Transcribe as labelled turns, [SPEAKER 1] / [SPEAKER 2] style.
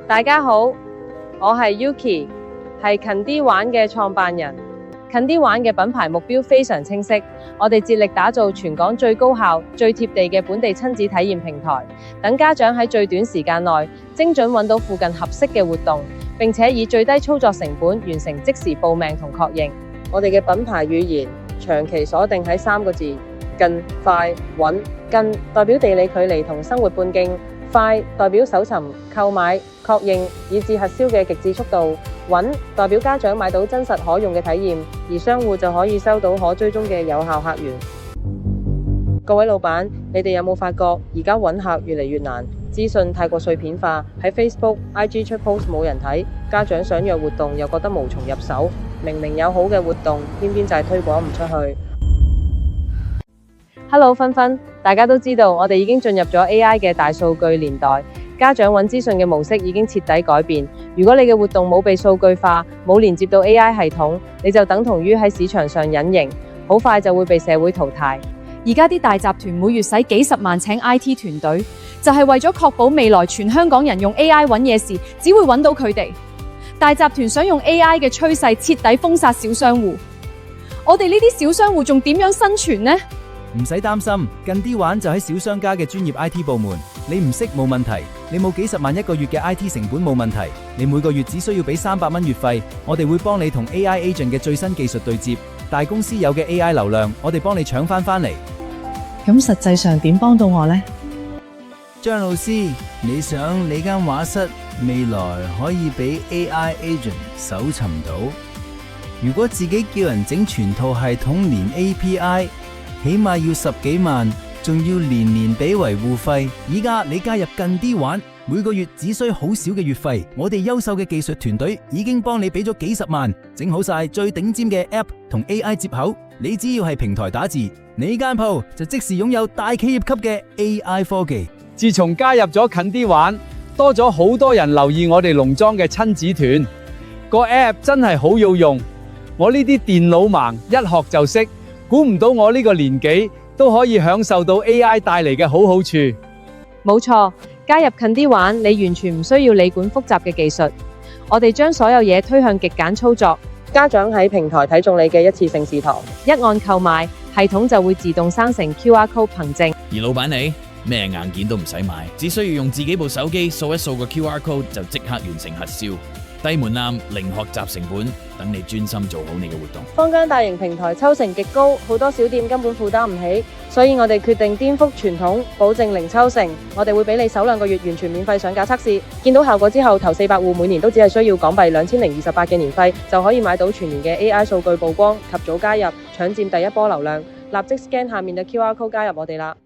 [SPEAKER 1] 大家好，我係 Yuki， 係近啲玩嘅創辦人。近啲玩嘅品牌目標非常清晰，我哋致力打造全港最高效、最貼地嘅本地親子體驗平台，等家長喺最短時間內精準揾到附近合適嘅活動，並且以最低操作成本完成即時報名同確認。我哋嘅品牌語言長期鎖定喺3個字：近、快、穩。近代表地理距離同生活半徑，快代表搜尋、購買、確認以至核銷嘅極致速度，穩代表家長買到真實可用嘅體驗，而商戶就可以收到可追蹤嘅有效客源。各位老闆，你哋有冇發覺而家揾客越嚟越難？資訊太過碎片化，喺 Facebook、IG 出 post 冇人睇，家長想約活動又覺得無從入手，明明有好嘅活動，偏偏就係推廣唔出去。Hello， 芬芬，大家都知道我哋已經進入咗 AI 嘅大數據年代，家長揾資訊嘅模式已經徹底改變。如果你嘅活動冇被數據化，冇連接到 AI 系統，你就等同於喺市場上隱形，好快就會被社會淘汰。
[SPEAKER 2] 而家啲大集團每月使幾十萬請 IT 團隊，就係為咗確保未來全香港人用 AI 揾嘢時，只會揾到佢哋。大集團想用 AI 嘅趨勢徹底封殺小商戶，我哋呢啲小商戶仲點樣生存呢？
[SPEAKER 3] 唔使擔心，近啲玩就喺小商家嘅專業 IT 部門。你唔識冇問題，你冇幾十萬一個月嘅 IT 成本冇問題，你每個月只需要俾300蚊月費，我哋會幫你同 AI Agent 嘅最新技術對接。大公司有嘅 AI 流量，我哋幫你搶翻嚟。
[SPEAKER 4] 咁實際上點幫到我呢？
[SPEAKER 3] 張老師，你想你間畫室未來可以俾 AI Agent 搜尋到？如果自己叫人整全套系統連 API，起碼要10幾萬，仲要年年俾維護費。而家你加入近啲玩，每個月只需好少嘅月費，我哋優秀嘅技術團隊已經幫你俾咗幾十萬，整好晒最頂尖嘅 App 同 AI 接口。你只要係平台打字，你間鋪就即時擁有大企業級嘅 AI 科技。
[SPEAKER 5] 自從加入咗近啲玩，多咗好多人留意我哋農莊嘅親子團，個 App 真係好要用。我呢啲電腦盲一學就識。估唔到我呢個年紀都可以享受到 AI 帶嚟嘅好處。
[SPEAKER 1] 冇錯，加入近啲玩，你完全唔需要理管複雜嘅技術，我哋將所有嘢推向極簡操作。家長喺平台睇中你嘅一次性試堂，一按購買，系統就會自動生成 QR code 憑證。
[SPEAKER 6] 而老闆你咩硬件都唔使買，只需要用自己部手機掃一掃個 QR code 就即刻完成核銷。低門檻、零學習成本，等你專心做好你嘅活動。
[SPEAKER 1] 坊間大型平台抽成極高，好多小店根本負擔唔起，所以我哋決定顛覆傳統，保證零抽成。我哋會俾你首2個月完全免費上架測試，見到效果之後，頭400戶每年都只係需要港幣2028嘅年費，就可以買到全年嘅 AI 數據曝光，及早加入，搶佔第一波流量。立即 scan 下面嘅 QR code 加入我哋啦！